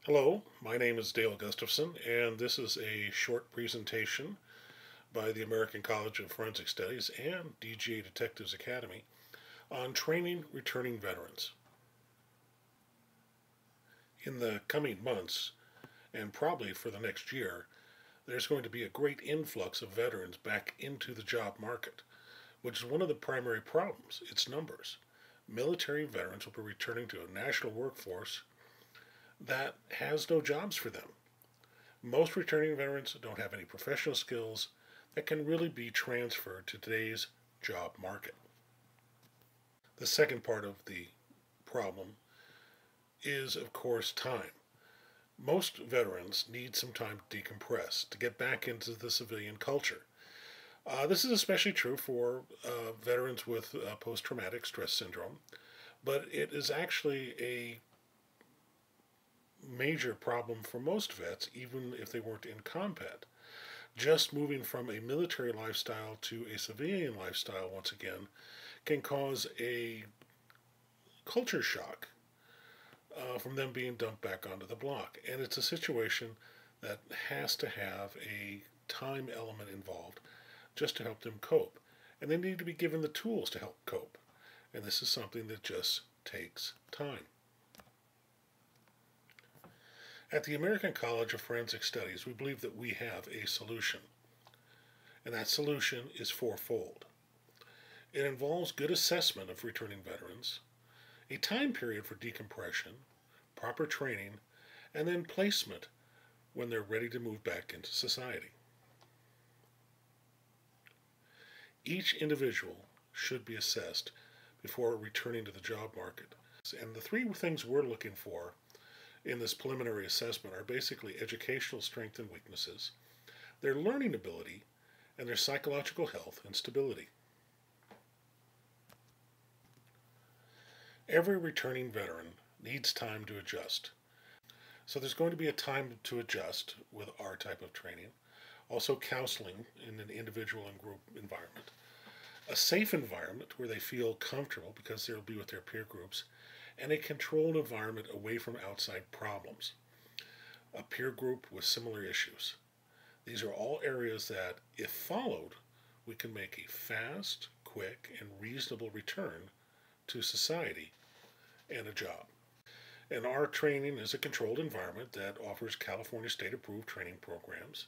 Hello, my name is Dale Gustafson, and this is a short presentation by the American College of Forensic Studies and DGA Detectives Academy on training returning veterans. In the coming months, and probably for the next year, there's going to be a great influx of veterans back into the job market, which is one of the primary problems, its numbers. Military veterans will be returning to a national workforce that has no jobs for them. Most returning veterans don't have any professional skills that can really be transferred to today's job market. The second part of the problem is, of course, time. Most veterans need some time to decompress, to get back into the civilian culture. This is especially true for veterans with post traumatic stress syndrome, but it is actually a major problem for most vets, even if they weren't in combat. Just moving from a military lifestyle to a civilian lifestyle once again can cause a culture shock from them being dumped back onto the block. And it's a situation that has to have a time element involved just to help them cope. And they need to be given the tools to help cope. And this is something that just takes time. At the American College of Forensic Studies, we believe that we have a solution. And that solution is fourfold. It involves good assessment of returning veterans, a time period for decompression, proper training, and then placement when they're ready to move back into society. Each individual should be assessed before returning to the job market. And the three things we're looking for in this preliminary assessment are basically educational strengths and weaknesses, their learning ability, and their psychological health and stability. Every returning veteran needs time to adjust. So there's going to be a time to adjust with our type of training. Also, counseling in an individual and group environment. A safe environment where they feel comfortable because they'll be with their peer groups, and a controlled environment away from outside problems. A peer group with similar issues. These are all areas that, if followed, we can make a fast, quick, and reasonable return to society and a job. And our training is a controlled environment that offers California state approved training programs.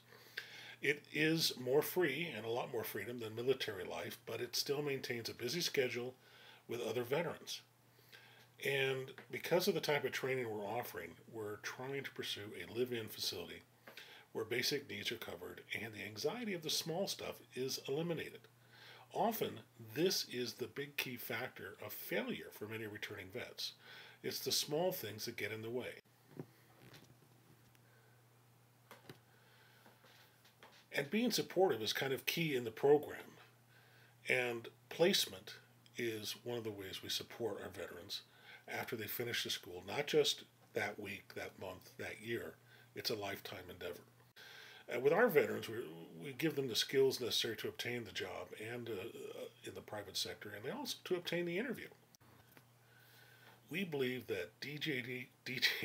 It is more free and a lot more freedom than military life, but it still maintains a busy schedule with other veterans. And because of the type of training we're offering, we're trying to pursue a live in facility where basic needs are covered and the anxiety of the small stuff is eliminated. Often, this is the big key factor of failure for many returning vets. It's the small things that get in the way. And being supportive is kind of key in the program. And placement is one of the ways we support our veterans after they finish the school, not just that week, that month, that year. It's a lifetime endeavor. With our veterans, we give them the skills necessary to obtain the job and in the private sector, and also to obtain the interview. We believe that DGA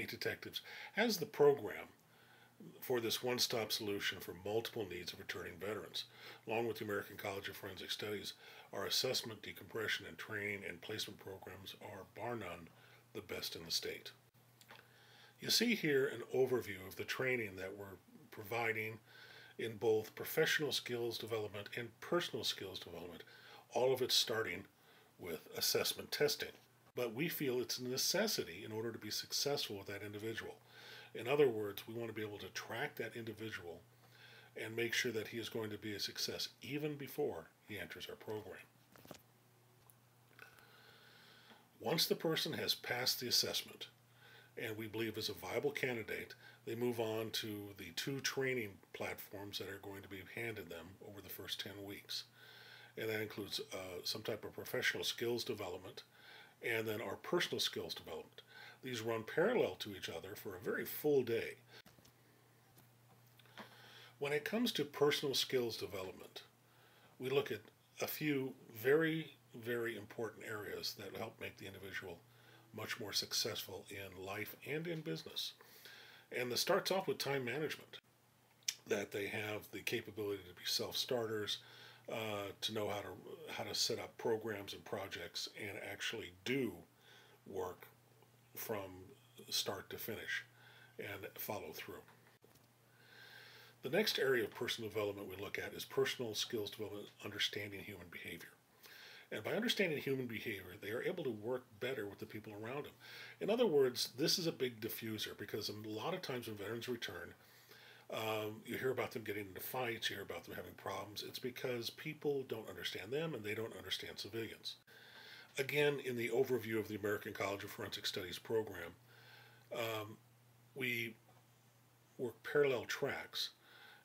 Detectives has the program for this one-stop solution for multiple needs of returning veterans. Along with the American College of Forensic Studies, our assessment, decompression, and training and placement programs are, bar none, the best in the state. You see here an overview of the training that we're providing in both professional skills development and personal skills development, all of it starting with assessment testing. But we feel it's a necessity in order to be successful with that individual. In other words, we want to be able to track that individual and make sure that he is going to be a success even before he enters our program. Once the person has passed the assessment and we believe is a viable candidate, they move on to the two training platforms that are going to be handed them over the first 10 weeks. And that includes some type of professional skills development and then our personal skills development. These run parallel to each other for a very full day. When it comes to personal skills development, we look at a few very, very important areas that help make the individual much more successful in life and in business. And this starts off with time management, that they have the capability to be self-starters, to know how to set up programs and projects and actually do work from start to finish and follow through. The next area of personal development we look at is personal skills development, understanding human behavior. And by understanding human behavior, they are able to work better with the people around them. In other words, this is a big diffuser because a lot of times when veterans return, you hear about them getting into fights, you hear about them having problems. It's because people don't understand them and they don't understand civilians. Again, in the overview of the American College of Forensic Studies program, we work parallel tracks,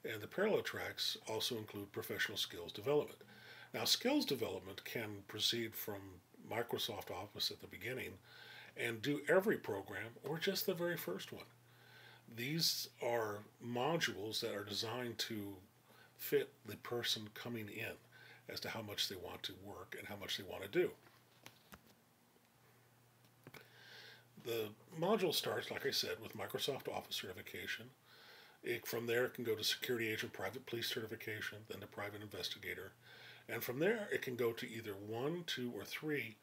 and the parallel tracks also include professional skills development. Now, skills development can proceed from Microsoft Office at the beginning and do every program or just the very first one. These are modules that are designed to fit the person coming in as to how much they want to work and how much they want to do. The module starts, like I said, with Microsoft Office certification. From there, it can go to security agent, private police certification, then to private investigator. And from there, it can go to either 1, 2, or 3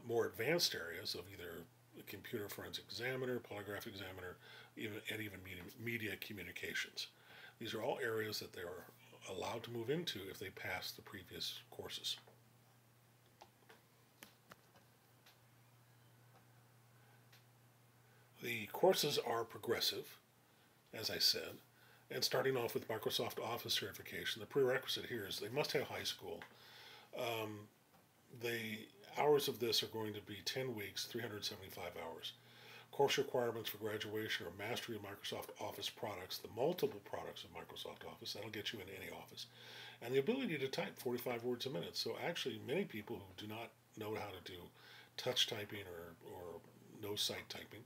more advanced areas of either computer forensic examiner, polygraph examiner, and even media communications. These are all areas that they are allowed to move into if they pass the previous courses. The courses are progressive, as I said, and starting off with Microsoft Office certification, the prerequisite here is they must have high school. The hours of this are going to be 10 weeks, 375 hours. Course requirements for graduation are mastery of Microsoft Office products, the multiple products of Microsoft Office, that'll get you in any office, and the ability to type 45 words a minute. So actually, many people who do not know how to do touch typing or no sight typing,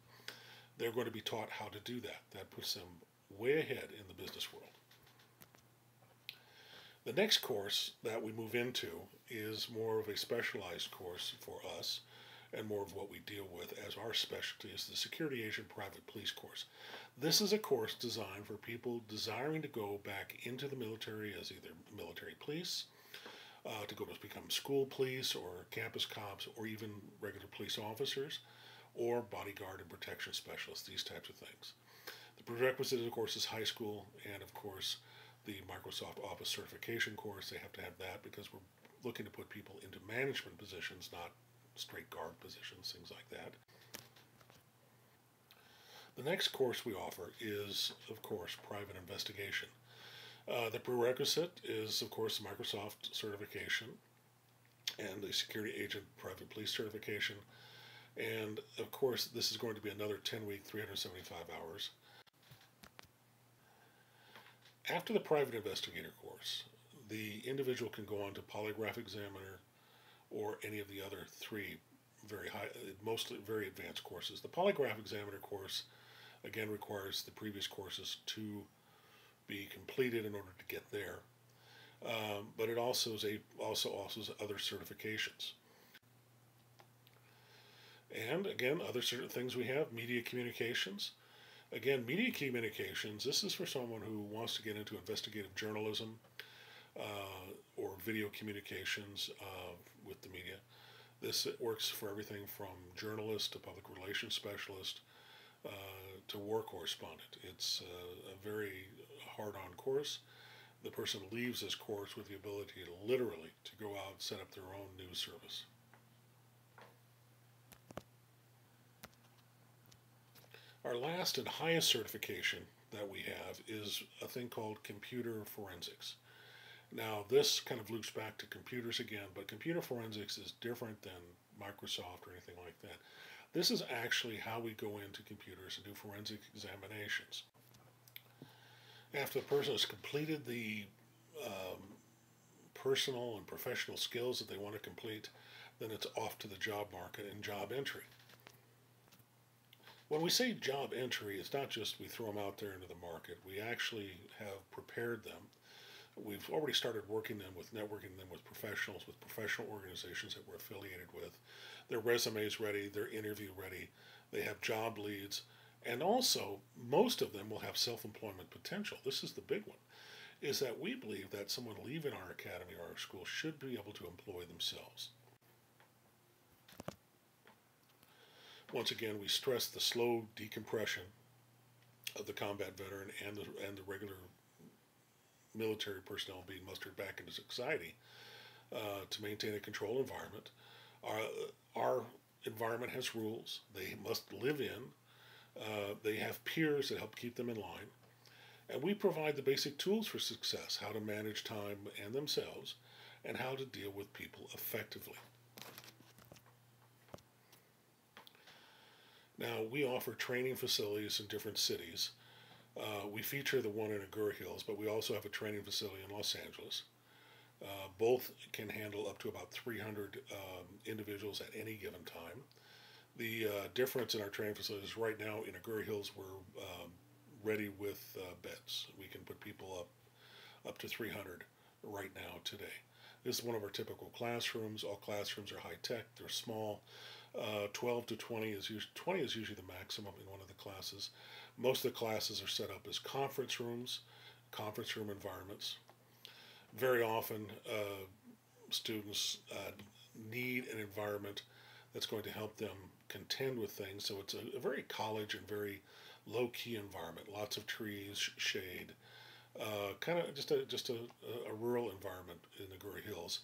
they're going to be taught how to do that. That puts them way ahead in the business world. The next course that we move into is more of a specialized course for us and more of what we deal with as our specialty is the Security Agent Private Police course. This is a course designed for people desiring to go back into the military as either military police, to go to become school police or campus cops or even regular police officers or bodyguard and protection specialists, these types of things. The prerequisite, of course, is high school, and of course, the Microsoft Office certification course. They have to have that because we're looking to put people into management positions, not straight guard positions, things like that. The next course we offer is, of course, private investigation. The prerequisite is, of course, the Microsoft certification and the Security Agent Private Police certification. And, of course, this is going to be another 10-week, 375 hours. After the private investigator course, the individual can go on to polygraph examiner or any of the other 3 mostly very advanced courses. The polygraph examiner course, again, requires the previous courses to be completed in order to get there. But it also offers other certifications. And again, other certain things we have, media communications. Again, media communications, this is for someone who wants to get into investigative journalism or video communications with the media. This works for everything from journalist to public relations specialist to war correspondent. It's a very hard-on course. The person leaves this course with the ability to literally to go out and set up their own news service. Our last and highest certification that we have is a thing called computer forensics. Now, this kind of loops back to computers again, but computer forensics is different than Microsoft or anything like that. This is actually how we go into computers and do forensic examinations. After the person has completed the personal and professional skills that they want to complete, then it's off to the job market and job entry. When we say job entry, it's not just we throw them out there into the market. We actually have prepared them. We've already started working them with networking them with professionals, with professional organizations that we're affiliated with. Their resumes ready, their interview ready. They have job leads, And also, most of them will have self-employment potential. This is the big one, is that we believe that someone leaving our academy or our school should be able to employ themselves. Once again, we stress the slow decompression of the combat veteran and the regular military personnel being mustered back into society to maintain a controlled environment. Our environment has rules they must live in. They have peers that help keep them in line. And we provide the basic tools for success, how to manage time and themselves, and how to deal with people effectively. Now, we offer training facilities in different cities. We feature the one in Agoura Hills, but we also have a training facility in Los Angeles. Both can handle up to about 300 individuals at any given time. The difference in our training facilities right now in Agoura Hills, we're ready with beds. We can put people up to 300 right now today. This is one of our typical classrooms. All classrooms are high tech. They're small. 12 to 20 is usually the maximum in one of the classes. Most of the classes are set up as conference room environments. Very often, students need an environment that's going to help them contend with things. So it's a very college and very low-key environment. Lots of trees, shade, kind of just a rural environment in the Agoura Hills.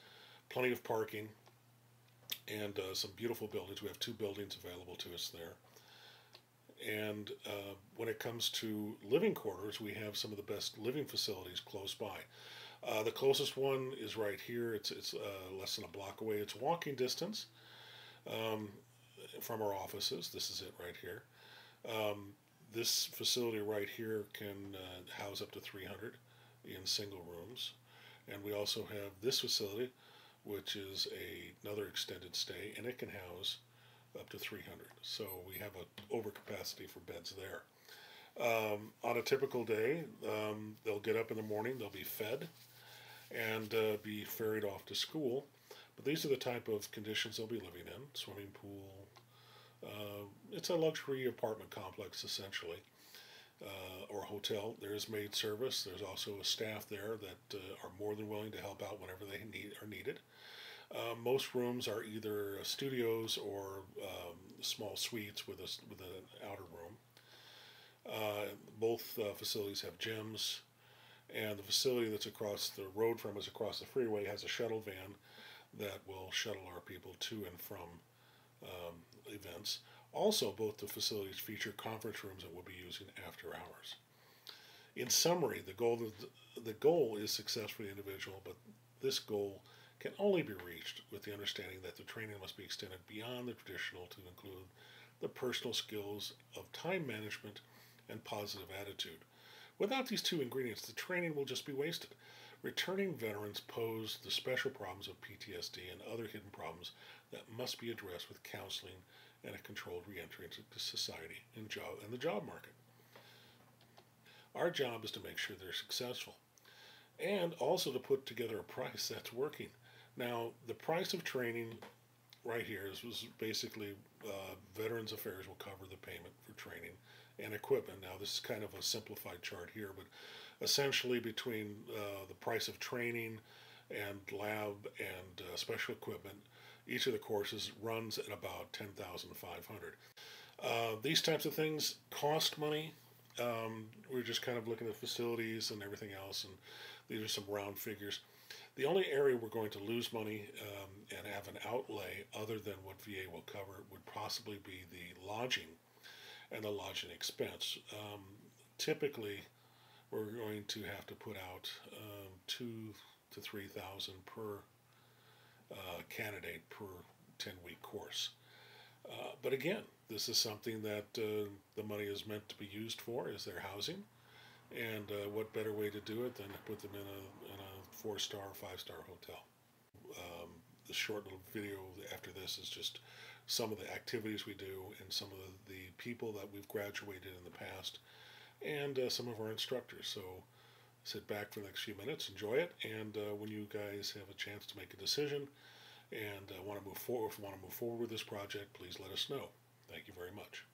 Plenty of parking and some beautiful buildings. We have 2 buildings available to us there. And when it comes to living quarters, we have some of the best living facilities close by. The closest one is right here. It's less than a block away. It's walking distance from our offices. This is it right here. This facility right here can house up to 300 in single rooms. And we also have this facility, which is another extended stay, and it can house up to 300. So we have an overcapacity for beds there. On a typical day, they'll get up in the morning, they'll be fed, and be ferried off to school. But these are the type of conditions they'll be living in: swimming pool. It's a luxury apartment complex, essentially, or a hotel. There is maid service. There's also a staff there that are more than willing to help out whenever they are needed. Most rooms are either studios or small suites with an outer room. Both facilities have gyms, and the facility that's across the road from us, across the freeway, has a shuttle van that will shuttle our people to and from events. Also, both the facilities feature conference rooms that we'll be using after hours. In summary, the goal is success for the individual, but this goal can only be reached with the understanding that the training must be extended beyond the traditional to include the personal skills of time management and positive attitude. Without these 2 ingredients, the training will just be wasted. Returning veterans pose the special problems of PTSD and other hidden problems that must be addressed with counseling and a controlled reentry into society and the job market. Our job is to make sure they're successful, and also to put together a price that's working. Now, the price of training right here was basically Veterans Affairs will cover the payment for training and equipment. Now, this is kind of a simplified chart here, but essentially between the price of training and lab and special equipment, each of the courses runs at about $10,500. These types of things cost money. We're just kind of looking at facilities and everything else, and these are some round figures. The only area we're going to lose money and have an outlay other than what VA will cover would possibly be the lodging and the lodging expense. Typically, we're going to have to put out $2,000 to $3,000 per candidate per 10-week course. But again, this is something that the money is meant to be used for, is their housing. And what better way to do it than to put them in a 4-star, 5-star hotel. The short little video after this is just some of the activities we do and some of the people that we've graduated in the past, and some of our instructors. So sit back for the next few minutes, enjoy it, and when you guys have a chance to make a decision and want to move forward, if you want to move forward with this project, please let us know. Thank you very much.